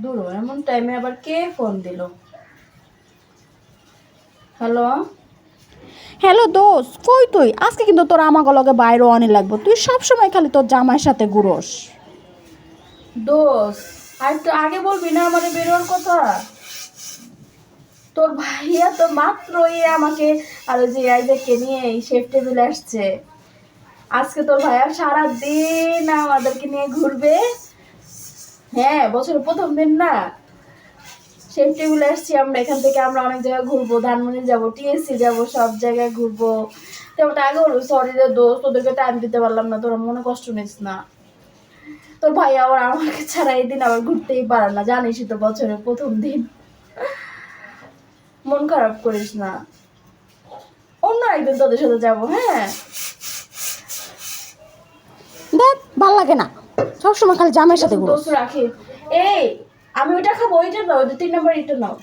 দূর এমন টাইমে আবার কে ফোন দিল? হ্যালো। হ্যালো দোস্ত, কই তুই? আজকে কিন্তু তোর আমাকে লগে বাইরে অনেক লাগবে। তুই সবসময় খালি তোর জামাইয়ের সাথে ঘুরোস। দোষ, আর একটু আগে বলবি না আমাদের বেরোর কথা? তোর ভাইয়া তো মাত্রই আমাকে আর ওই যে আইজাকে নিয়ে এই শেফ টেবিল আসছে। আজকে তোর ভাইয়া সারা দিন আমাদেরকে নিয়ে ঘুরবে। হ্যাঁ, বছরের প্রথম দিন না, শেফ টেবিলে আসছি আমরা। এখান থেকে আমরা অনেক জায়গায় ঘুরবো, ধানমন্ডি যাবো, টিএসসি যাবো, সব জায়গায় ঘুরবো। তেমন আগে বলবো সরি রে দোস্ত, তোদেরকে টাইম দিতে পারলাম না, তোরা মনে কষ্ট নিস না। তোর ভাই আবার আমাকে ছাড়া এই দিন আবার ঘুরতেই পারে না, জানিসই তো বছরের প্রথম দিন। মন খারাপ করিস না, অন্য একদিন তোদের সাথে যাবো। হ্যাঁ, দেখ, ভাল লাগে না সবসময় খালি জামাইয়ের সাথে ঘুরোস। দোস্ত রাখি। এই, আমি ওইটা খাবো, ওইটা নাও, 3 নাম্বার এটা নাও।